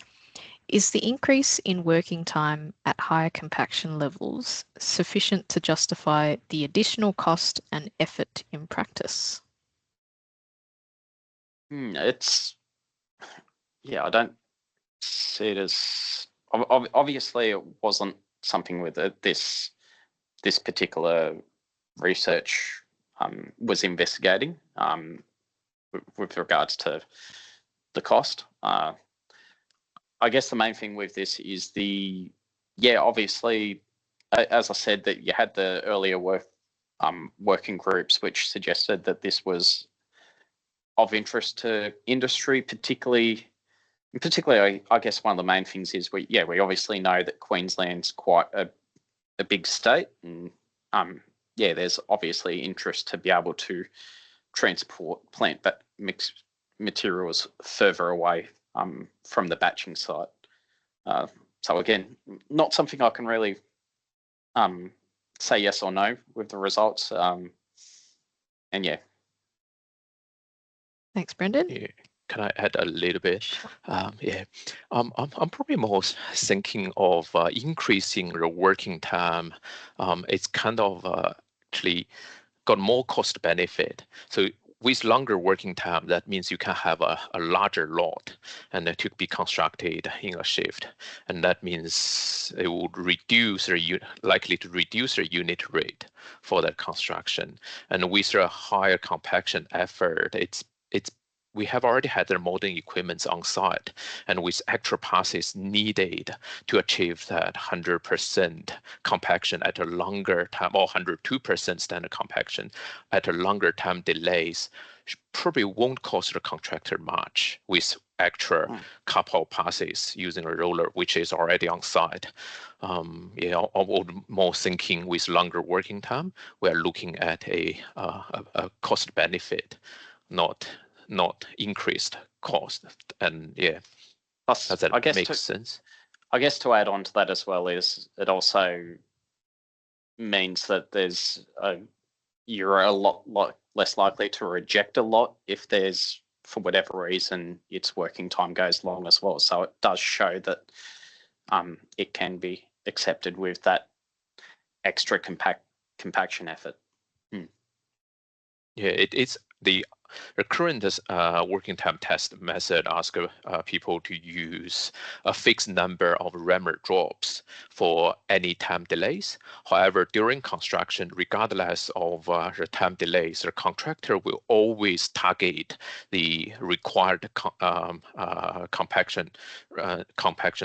Is the increase in working time at higher compaction levels sufficient to justify the additional cost and effort in practice? I don't see it as obviously it wasn't something with this particular research was investigating with regards to the cost. I guess the main thing with this is obviously, as I said, that you had the earlier working groups which suggested that this was of interest to industry, particularly, I guess one of the main things is we obviously know that Queensland's quite a big state, and there's obviously interest to be able to transport plant mixed materials further away from the batching site. So again, not something I can really say yes or no with the results. And yeah. Thanks, Brendan. Yeah. Can I add a little bit? Yeah, I'm probably more thinking of increasing the working time. It's kind of actually got more cost benefit. So with longer working time, that means you can have a larger lot and to be constructed in a shift. And that means it would reduce likely to reduce the unit rate for that construction. And with a higher compaction effort, we have already had the modern equipment on site, and with extra passes needed to achieve that 100% compaction at a longer time, or 102% standard compaction at a longer time delays, probably won't cost the contractor much with extra couple passes using a roller, which is already on site. Yeah, or more thinking with longer working time, we're looking at a cost benefit, not increased cost. And yeah, plus, does that make sense? I guess to add on to that as well is it also means that you're a lot less likely to reject a lot if there's, for whatever reason, its working time goes long as well. So it does show that it can be accepted with that extra compaction effort. Yeah, it's the current working time test method asks people to use a fixed number of rammer drops for any time delays. However, during construction, regardless of the time delays, the contractor will always target the required compaction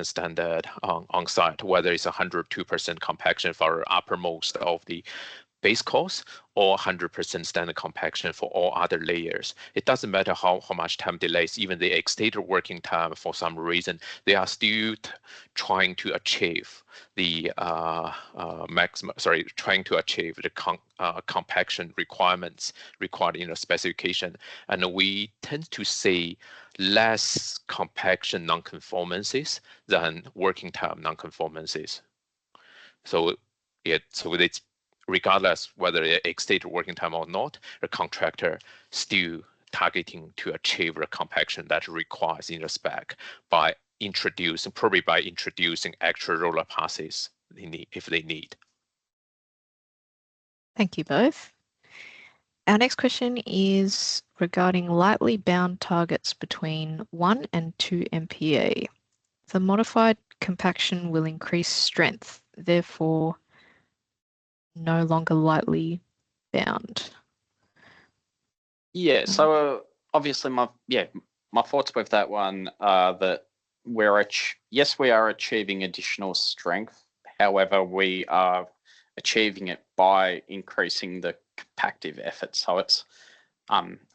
standard on site, whether it's 102% compaction for uppermost of the base course or 100% standard compaction for all other layers. It doesn't matter how much time delays, even the extended working time for some reason, they are still trying to achieve the trying to achieve the compaction requirements required in the specification. And we tend to see less compaction nonconformances than working time nonconformances. So it's regardless whether it extended working time or not, the contractor still targeting to achieve the compaction that requires in the spec by introducing extra roller passes if they need. Thank you both. Our next question is regarding lightly bound targets between 1 and 2 MPa. The modified compaction will increase strength, therefore no longer lightly bound. Yeah, so obviously my thoughts with that one are that we are achieving additional strength. However, we are achieving it by increasing the compactive effort. So it's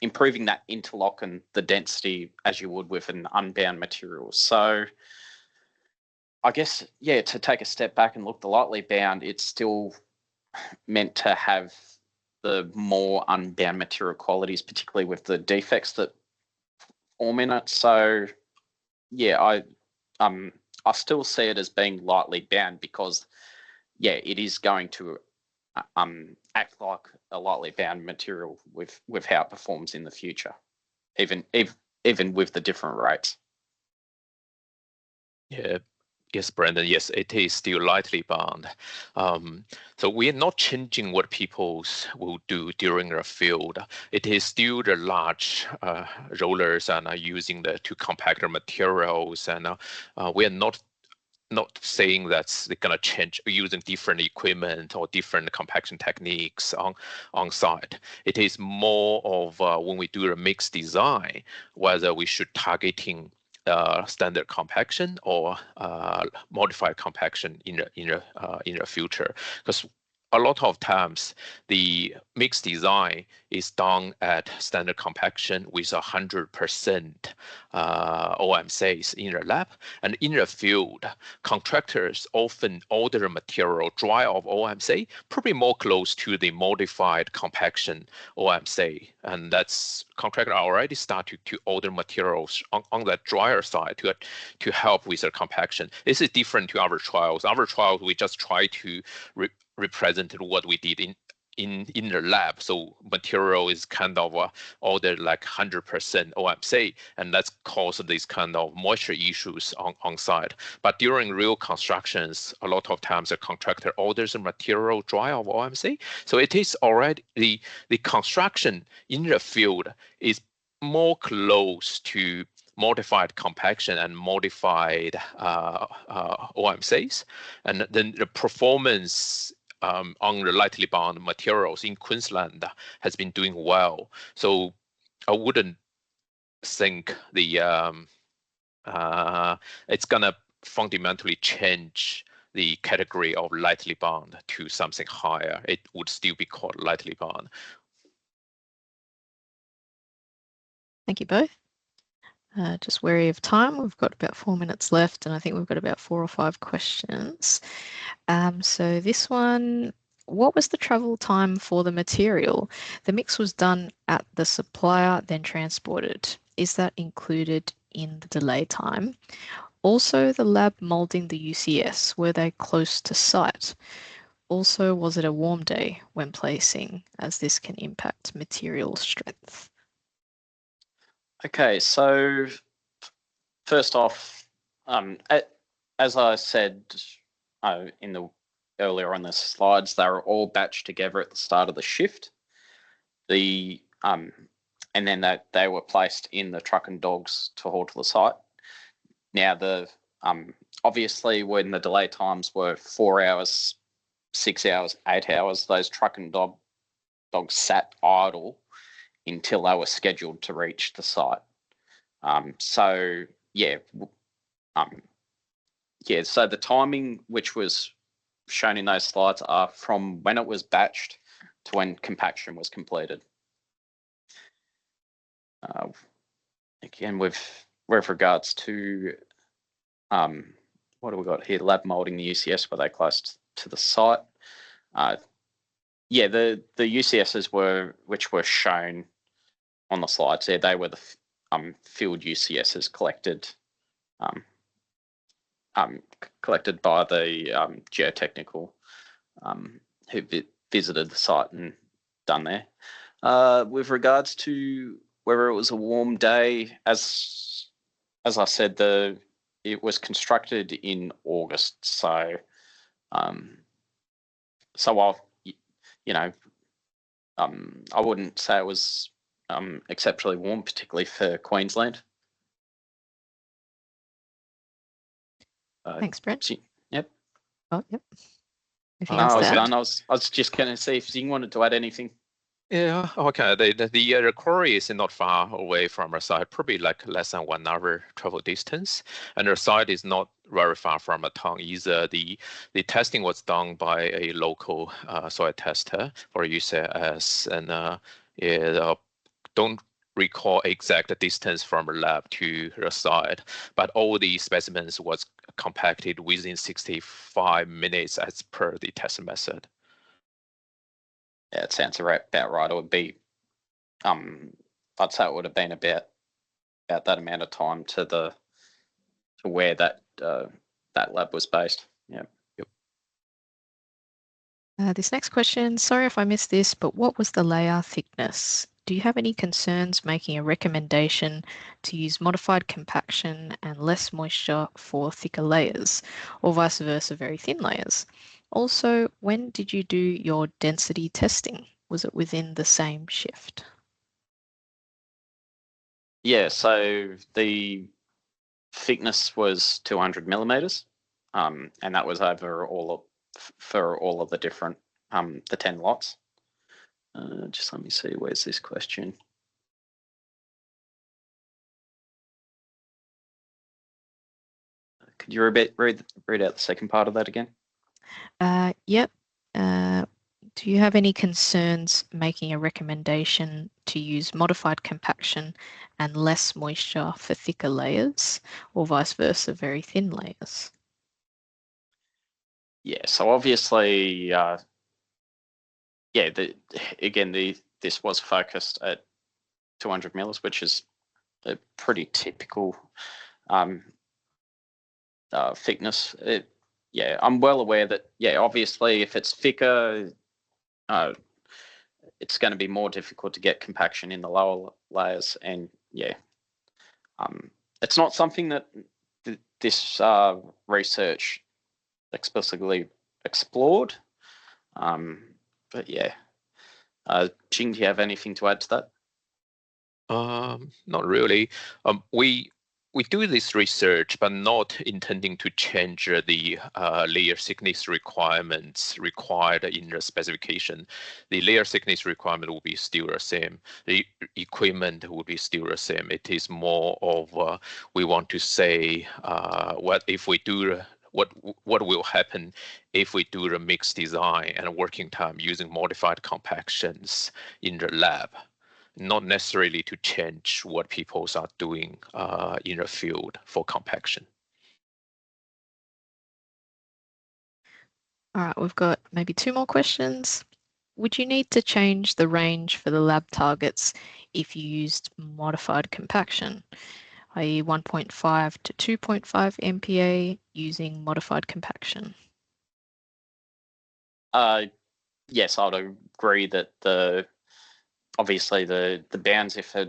improving that interlock and the density as you would with an unbound material. So I guess, yeah, to take a step back and look, the lightly bound, it's still meant to have the more unbound material qualities, particularly with the defects that form in it. So yeah, I still see it as being lightly bound because yeah, it is going to act like a lightly bound material with how it performs in the future, even with the different rates. Yeah. Yes, Brandon, yes, it is still lightly bound. So we are not changing what people will do during the field. It is still the large rollers and using the two compactor materials, and we are not saying that they're going to change using different equipment or different compaction techniques on site. It is more of when we do a mixed design, whether we should targeting standard compaction or modified compaction in the future, because a lot of times the mixed design is done at standard compaction with 100% OMCs in the lab, and in the field, contractors often order material dry of OMC, probably more close to the modified compaction OMC, and that's contractor already started to order materials on that drier side to help with the compaction. This is different to our trials. Our trials, we just try to represented what we did in the lab. So material is kind of ordered like 100% OMC, and that's caused these kind of moisture issues on site. But during real constructions, a lot of times the contractor orders the material dry of OMC. So it is already the construction in the field is more close to modified compaction and modified OMCs, and then the performance on the lightly bound materials in Queensland has been doing well. So I wouldn't think the it's gonna fundamentally change the category of lightly bound to something higher. It would still be called lightly bound. Thank you both. Just wary of time, we've got about 4 minutes left, and I think we've got about 4 or 5 questions. So this one, what was the travel time for the material? The mix was done at the supplier, then transported. Is that included in the delay time? Also, the lab molding the UCS, were they close to site? Also, was it a warm day when placing, as this can impact material strength? Okay, so first off, as I said earlier on the slides, they were all batched together at the start of the shift. And then they were placed in the truck and dogs to haul to the site. Now, obviously, when the delay times were 4 hours, 6 hours, 8 hours, those truck and dogs sat idle until they were scheduled to reach the site. So the timing which was shown in those slides are from when it was batched to when compaction was completed. Again, with regards to what do we got here? Lab molding the UCS, were they close to the site? The UCSs which were shown on the slides there, they were the field UCSs collected by the geotechnical who visited the site and done there. With regards to whether it was a warm day, as I said, it was constructed in August, so I wouldn't say it was exceptionally warm, particularly for Queensland. Thanks, Brent. Yep. Oh, yep. I was done. I was just going to see if Zing wanted to add anything. Yeah, okay. The quarry is not far away from our site, probably like less than 1 hour travel distance. And our site is not very far from a town either. The testing was done by a local soil tester for UCS, and don't recall exact distance from the lab to the site, but all the specimens was compacted within 65 minutes as per the test method. Yeah, it sounds about right. It would be, I'd say it would have been about that amount of time to where that lab was based. Yeah. Yep. This next question, sorry if I missed this, but what was the layer thickness? Do you have any concerns making a recommendation to use modified compaction and less moisture for thicker layers, or vice versa, very thin layers? Also, when did you do your density testing? Was it within the same shift? Yeah, so the thickness was 200 millimeters, and that was over for all of the different the 10 lots. Just let me see, where's this question? Could you read out the second part of that again? Yep. Do you have any concerns making a recommendation to use modified compaction and less moisture for thicker layers, or vice versa, very thin layers? Yeah, so obviously, this was focused at 200 mils, which is a pretty typical thickness. yeah, I'm well aware that, yeah, obviously if it's thicker, it's going to be more difficult to get compaction in the lower layers. And yeah, it's not something that this research explicitly explored. But yeah, Jing, do you have anything to add to that? Not really. We do this research, but not intending to change the layer thickness requirements required in the specification. The layer thickness requirement will be still the same. The equipment will be still the same. It is more of we want to say what if we do. What will happen if we do the mixed design and working time using modified compactions in the lab? Not necessarily to change what people are doing in the field for compaction. All right, we've got maybe 2 more questions. Would you need to change the range for the lab targets if you used modified compaction, i.e. 1.5 to 2.5 MPa using modified compaction? Yes, I would agree that obviously the bounds if for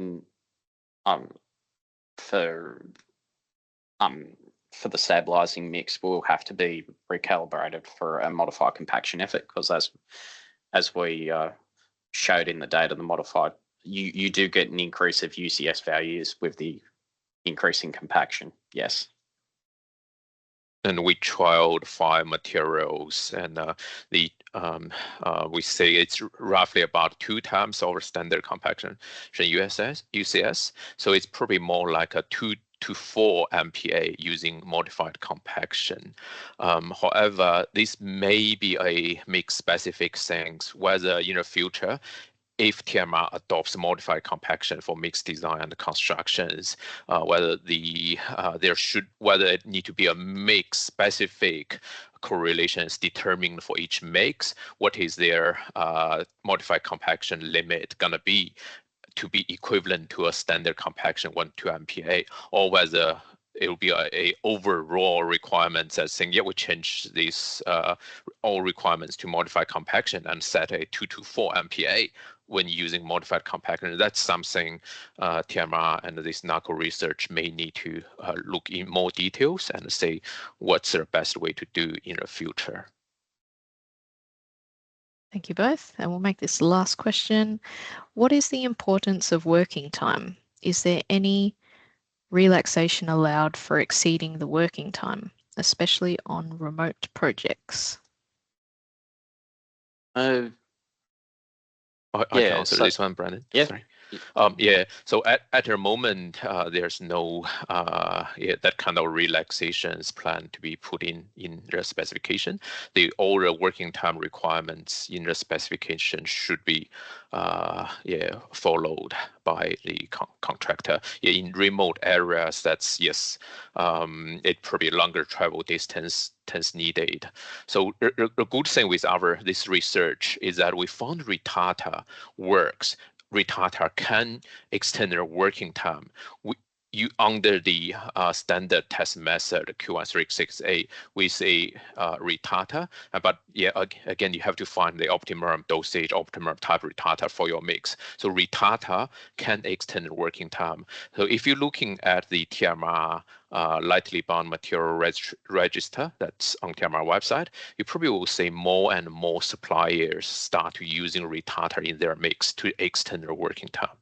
the stabilizing mix will have to be recalibrated for a modified compaction effort, because as we showed in the data, the modified you do get an increase of UCS values with the increasing compaction. Yes. And we trialed 5 materials, and we say it's roughly about 2 times our standard compaction UCS. So it's probably more like a 2 to 4 MPa using modified compaction. However, this may be a mix specific things, whether in the future, if TMR adopts modified compaction for mixed design and constructions, whether it need to be a mix specific correlations determined for each mix, what is their modified compaction limit gonna be to be equivalent to a standard compaction 1-2 MPa, or whether it will be a overall requirement that saying, yeah, we change these all requirements to modified compaction and set a 2 to 4 MPa when using modified compaction. That's something TMR and this NACOE research may need to look in more details and say what's the best way to do in the future. Thank you both. And we'll make this the last question. What is the importance of working time? Is there any relaxation allowed for exceeding the working time, especially on remote projects? I can answer this one, Brandon. Yeah. Sorry. Yeah, so at the moment, there's no that kind of relaxations plan to be put in the specification. All the working time requirements in the specification should be followed by the contractor. Yeah, in remote areas, that's yes, it probably longer travel distance needed. So the good thing with this research is that we found retata works. Retata can extend their working time. You under the standard test method Q136A with a retata, but yeah, again, you have to find the optimum dosage, optimum type retata for your mix. So retata can extend the working time. So if you're looking at the TMR lightly bound material register that's on TMR website, you probably will see more and more suppliers start using retata in their mix to extend their working time.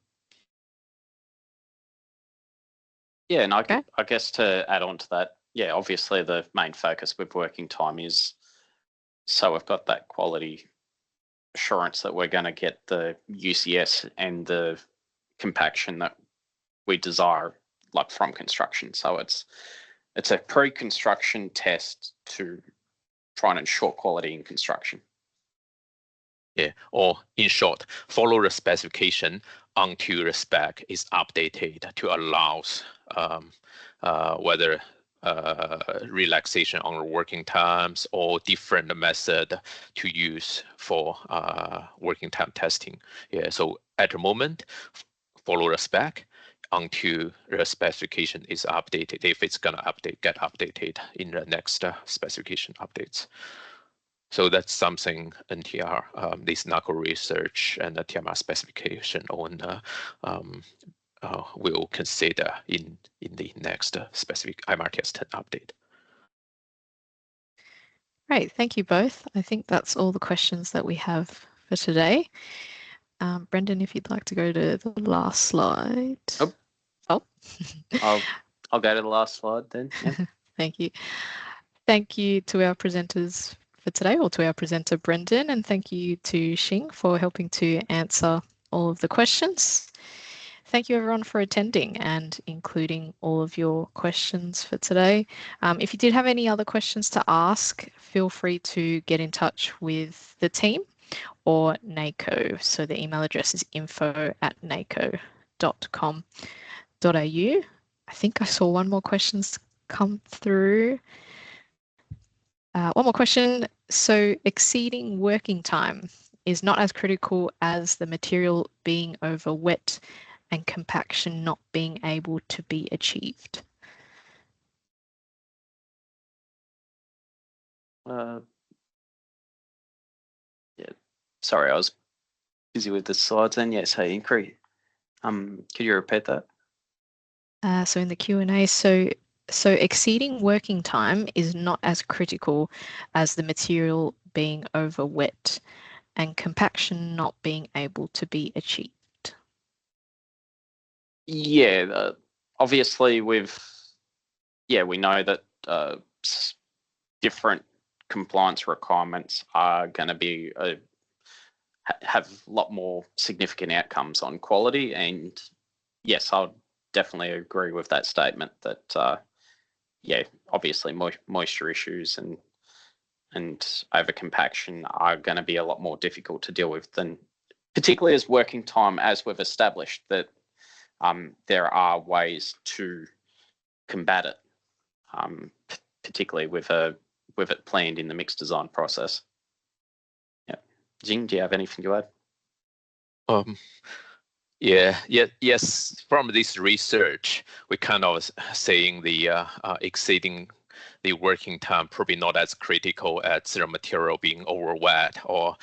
Yeah, and I guess to add on to that, yeah, obviously the main focus with working time is so we've got that quality assurance that we're going to get the UCS and the compaction that we desire, like from construction. So it's a pre-construction test to try and ensure quality in construction. Yeah, or in short, follow the specification until the spec is updated to allow whether relaxation on working times or different method to use for working time testing. Yeah, so at the moment, follow the spec until the specification is updated, if it's gonna get updated in the next specification updates. So that's something NTR, this NACOE research and the TMR specification on will consider in the next specific IMRTS 10 update. Great, thank you both. I think that's all the questions that we have for today. Brendan, if you'd like to go to the last slide. Oh. I'll go to the last slide then. Yeah. Thank you. Thank you to our presenters for today, or to our presenter Brendan, and thank you to Xing for helping to answer all of the questions. Thank you everyone for attending and including all of your questions for today. If you did have any other questions to ask, feel free to get in touch with the team or NACOE. So the email address is info@nacoe.com.au. I think I saw one more question come through. One more question. So exceeding working time is not as critical as the material being over wet and compaction not being able to be achieved. Yeah. Sorry, I was busy with the slides then. Yes, hey, Incre. Could you repeat that? So in the Q&A, so exceeding working time is not as critical as the material being over wet and compaction not being able to be achieved. Yeah, obviously we know that different compliance requirements are going to be have a lot more significant outcomes on quality, and yes, I'll definitely agree with that statement that yeah, obviously moisture issues and over compaction are going to be a lot more difficult to deal with than, particularly as working time, as we've established that there are ways to combat it, particularly with it planned in the mixed design process. Yeah, Jing, do you have anything to add? Yes. From this research, we kind of saying the exceeding the working time probably not as critical as the material being over wet or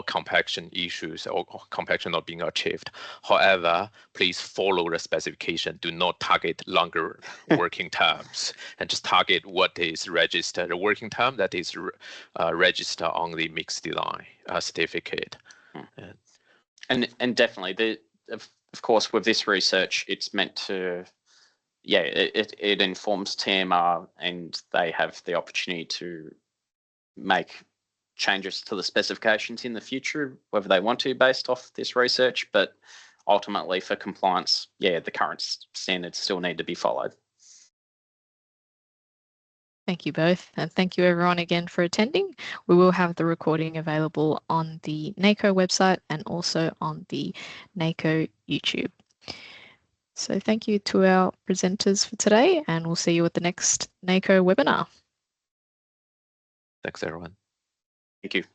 compaction issues or compaction not being achieved. However, please follow the specification. Do not target longer working times, and just target what is registered. The working time that is registered on the mixed design certificate. And definitely, of course, with this research, it's meant to, yeah, it informs TMR, and they have the opportunity to make changes to the specifications in the future, whether they want to, based off this research. But ultimately, for compliance, yeah, the current standards still need to be followed. Thank you both, and thank you everyone again for attending. We will have the recording available on the NACOE website and also on the NACOE YouTube. So thank you to our presenters for today, and we'll see you at the next NACOE webinar. Thanks, everyone. Thank you.